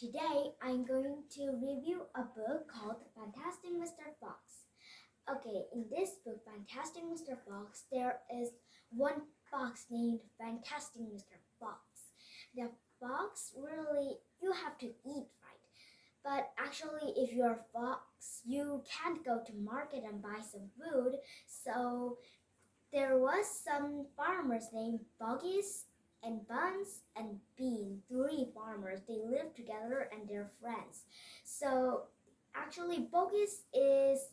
Today I'm going to review a book called Fantastic Mr. Fox. Okay, in this book, Fantastic Mr. Fox, there is one fox named Fantastic Mr. Fox. The fox really, you have to eat, right? But actually, if you're a fox, you can't go to market and buy some food. So there was some farmers named Buggies and Buns and Bean, three farmers. They live together and they're friends. So actually, Buggies is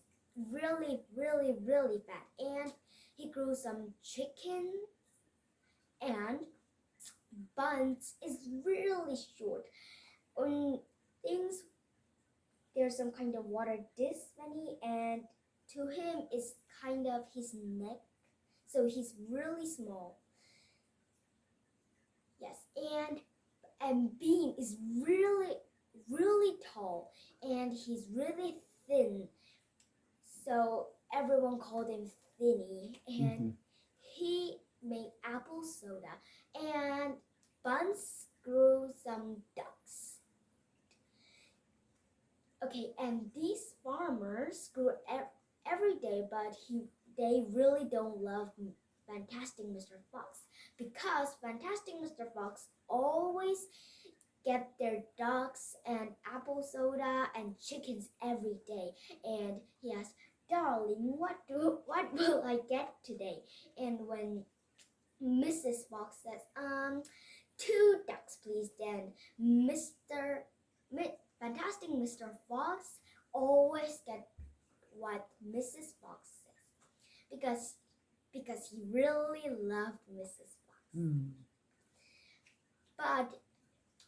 really fat, and he grew some chicken, and Buns is really short. On things, there's some kind of water this many, and to him is kind of his neck, so he's really small. Yes, and Bean is really tall, and he's really thin. So everyone called him Thinny, and he made apple soda, and Buns grew some ducks. Okay, and these farmers grew every day, but they really don't love Fantastic Mr. Fox, because Fantastic Mr. Fox always get their ducks and apple soda and chickens every day, and he asks, "Darling, what will I get today?" And when Mrs. Fox says, "Two ducks, please," then Fantastic Mr. Fox always get what Mrs. Fox says, because he really loved Mrs. Fox. But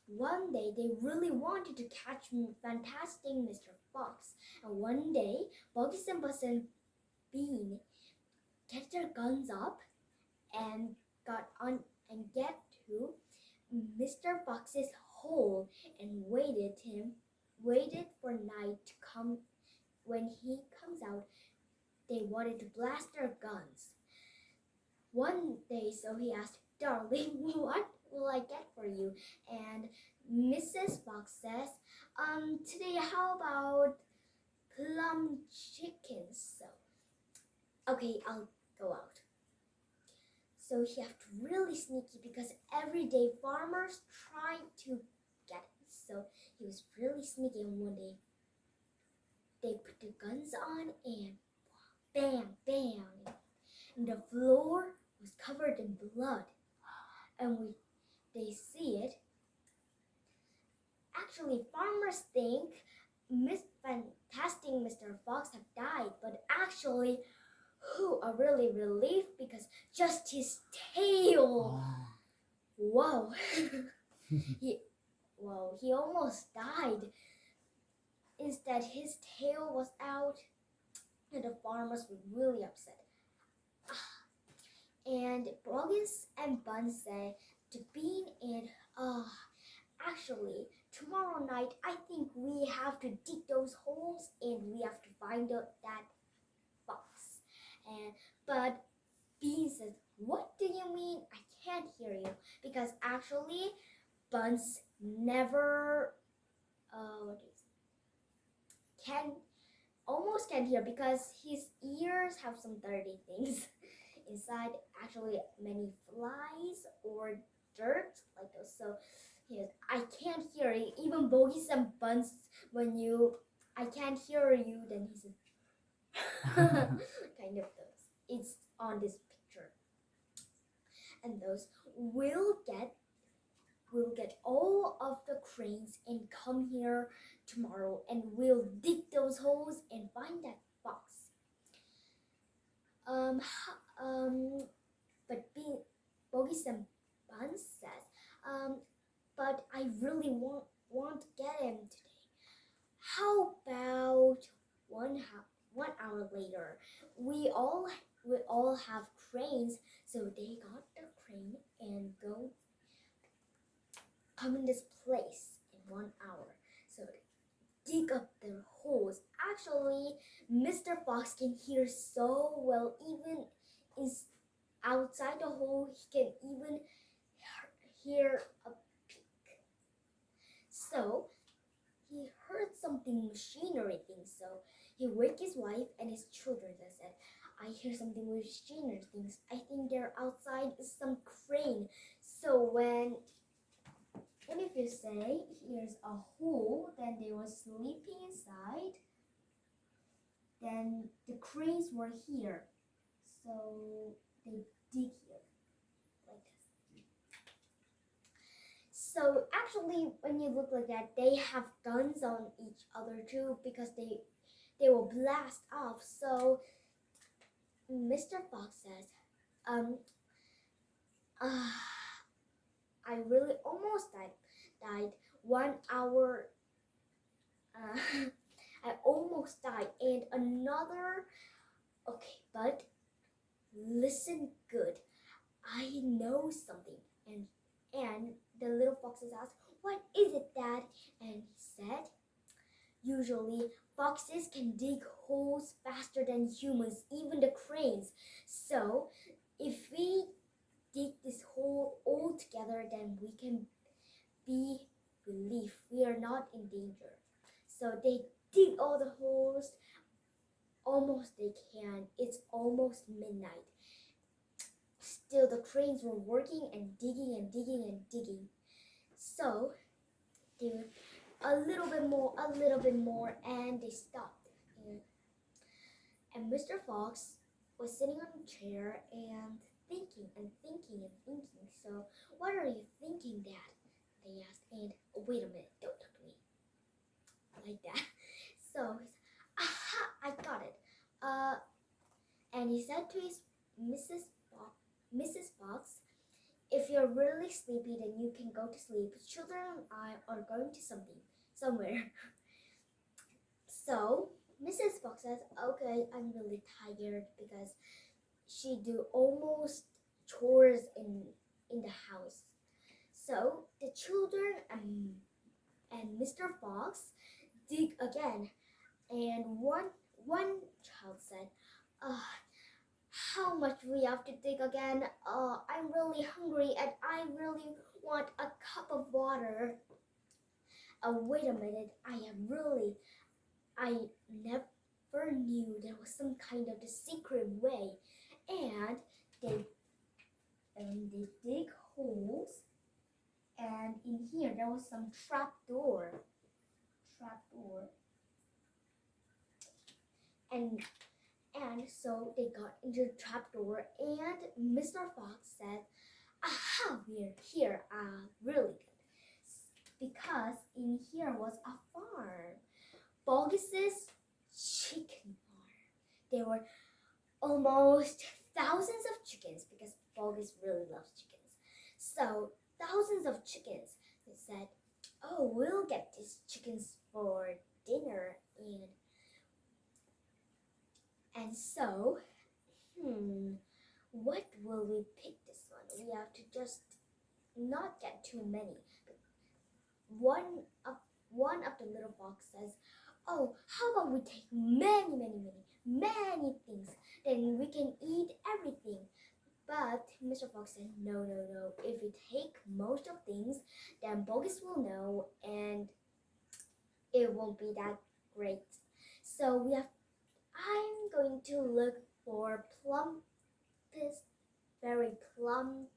one day they really wanted to catch Fantastic Mr. Fox, and one day Buggies and Buzz and Bean get their guns up and got on and get to Mr. Fox's hole and waited for night to come. When he comes out, they wanted to blast their guns. One day, so he asked, "Darling, what will I get for you?" And Mrs. Fox says, "Today, how about plum chicken?" So, okay, I'll go out. So he have to really sneaky, because every day farmers try to get it. So he was really sneaky, and one day they put the guns on and bam, bam, and the floor was covered in blood. And they see it. Actually, farmers think Fantastic Mr. Fox have died, but actually, who are really relieved, because just his tail. Whoa. he almost died. Instead, his tail was out, and the farmers were really upset. And Boggins and Bun say to Bean and actually, tomorrow night I think we have to dig those holes and we have to find that fox. But Bean says, "What do you mean? I can't hear you," because actually Buns never almost can't hear, because his ears have some dirty things inside, actually many flies or dirt like those. So I can't hear you. Even Bogies and Buns, when I can't hear you, then he says kind of those. It's on this picture. And those will get all of the cranes and come here tomorrow, and we'll dig those holes and find that fox. But Bogies and Buns says, "But I really want to get him today. How about 1 hour later? We all have cranes." So they got the crane and come in this place in 1 hour. So they dig up their holes. Actually, Mr. Fox can hear so well, even is outside the hole, he can even hear a peak. So something machinery thing. So he waked his wife and his children and said, I hear something with machinery things. I think they're outside is some crane. So when and if you say here's a hole, then they were sleeping inside. Then the cranes were here. So they dig here like this. So actually when you look like that, they have guns on each other too because they will blast off. So Mr. Fox says, I really almost died 1 hour. I almost died, and another. Okay, but listen good. I know something, and the little foxes asked, "What is it, Dad?" And he said, "Usually, foxes can dig holes faster than humans, even the cranes. So, if we dig this hole all together, then we can be relief. We are not in danger." So they dig all the holes. Almost they can. It's almost midnight. Still, the cranes were working and digging and digging and digging. So they were a little bit more, and they stopped. And Mr. Fox was sitting on a chair and thinking and thinking and thinking. So, what are you thinking, Dad? They asked. And wait a minute, don't talk to me like that. So he said, "Aha! I got it." And he said to his Mrs. Fox, "If you're really sleepy, then you can go to sleep. Children and I are going to somewhere." So Mrs. Fox says, "Okay, I'm really tired," because she do almost chores in the house. So the children and Mr. Fox dig again, and one child said, "How much we have to dig again? I'm really hungry and I really want a cup of water." Wait a minute, I never knew there was some kind of the secret way. And they dig holes, and in here there was some trap door, and so they got into the trap door, and Mr. Fox said, "Aha, we're here, really good." Because in here was a farm, Bogus's chicken farm. There were almost thousands of chickens because Bogus really loves chickens. So thousands of chickens. They said, "Oh, we'll get these chickens for dinner." And so, what will we pick this one? We have to just not get too many. One of the little fox says, "Oh, how about we take many things? Then we can eat everything." But Mr. Fox said, "No, no, no. If we take most of things, then Bogus will know, and it won't be that great." So I'm going to look for very plump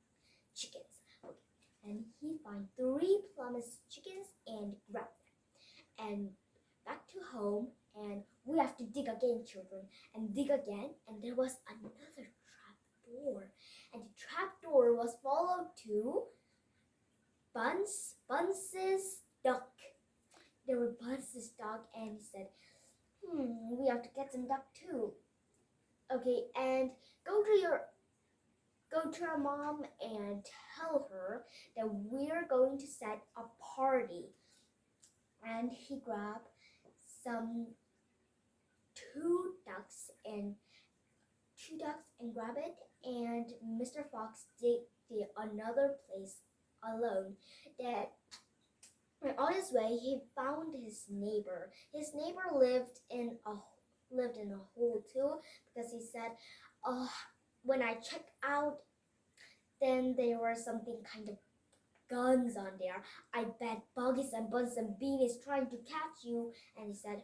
chickens. Okay. And he found 3 plumpest chickens and grabbed them. And back to home, and we have to dig again, children, and dig again. And there was another trap door, and the trap door was followed to Bunce's duck. There were Bunce's duck, and he said, "We have to get some duck too." Okay, and go to your mom and tell her that we're going to set a party. And he grabbed some two ducks and grab it, and Mr. Fox did another place alone. That on his way he found his neighbor. His neighbor lived in a hole too, because he said, when I checked out, then there was something kind of guns on there. I bet Buggis and Buzz and Bean is trying to catch you. And he said,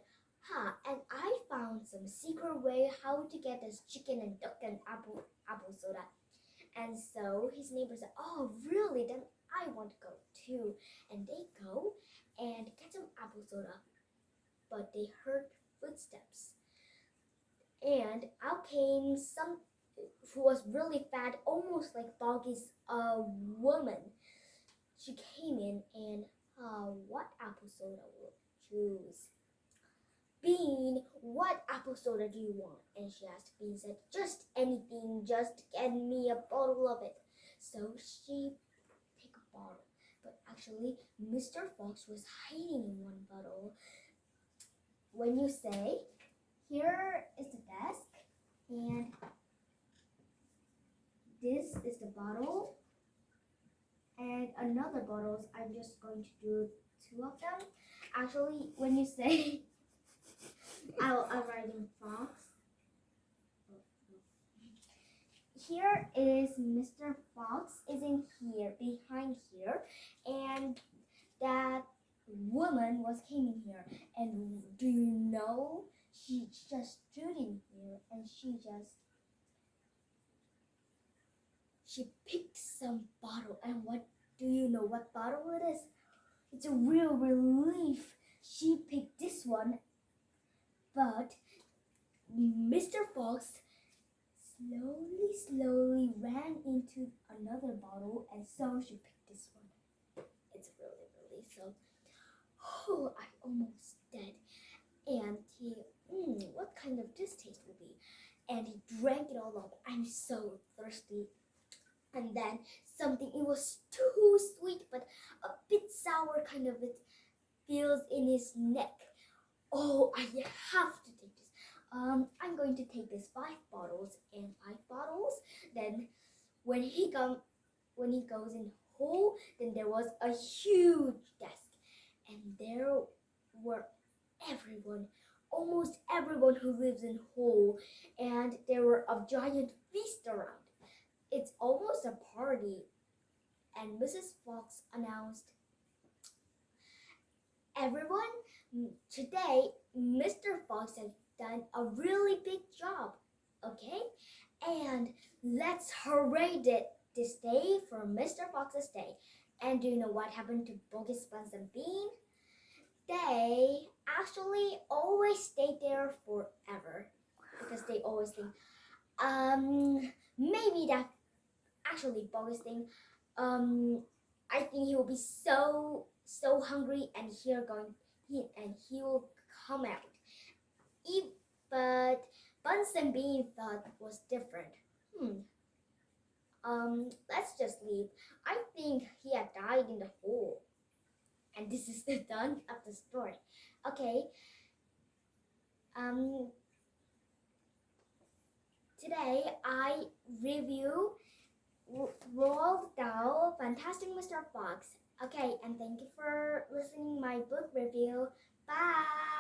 and I found some secret way how to get this chicken and duck and apple soda. And so his neighbor said, oh, really? Then I want to go too. And they go and get some apple soda. But they heard footsteps. And out came some who was really fat, almost like Boggy's woman. She came in and, what apple soda will you choose? Bean, what apple soda do you want? And she asked. Bean said, just anything, just get me a bottle of it. So she picked a bottle. But actually, Mr. Fox was hiding in one bottle. When you say, here is the desk, and this is the bottle, and another bottles, I'm just going to do 2 of them. Actually, when you say, I'll write in Fox. Here is Mr. Fox is in here, behind here, and that woman came in here. And do you know, she just stood in here and she picked some bottle. And what do you know what bottle it is? It's a real relief. She picked this one, but Mr. Fox slowly ran into another bottle, and so she picked this one. It's really so. Oh, I almost dead. And he, what kind of this taste will be? And he drank it all up. I'm so thirsty. And then something, it was too sweet, but a bit sour kind of it feels in his neck. Oh, I have to take this. I'm going to take this 5 bottles and 5 bottles. Then when he goes in hole, then there was a huge desk, and there were almost everyone who lives in hole, and there were a giant feast around. It's almost a party, and Mrs. Fox announced, everyone, today Mr. Fox has done a really big job, okay? And let's hooray this day for Mr. Fox's day. And do you know what happened to Bogus, Buns, and Bean? They actually always stayed there forever, because they always think, maybe that actually Bogus thing, I think he will be so hungry, and he will come out. But Buns and Bean thought was different. Let's just leave. I think he had died in the hole. And this is the done of the story. Okay. Today I review Roald Dahl, Fantastic Mr. Fox. Okay, and thank you for listening my book review. Bye.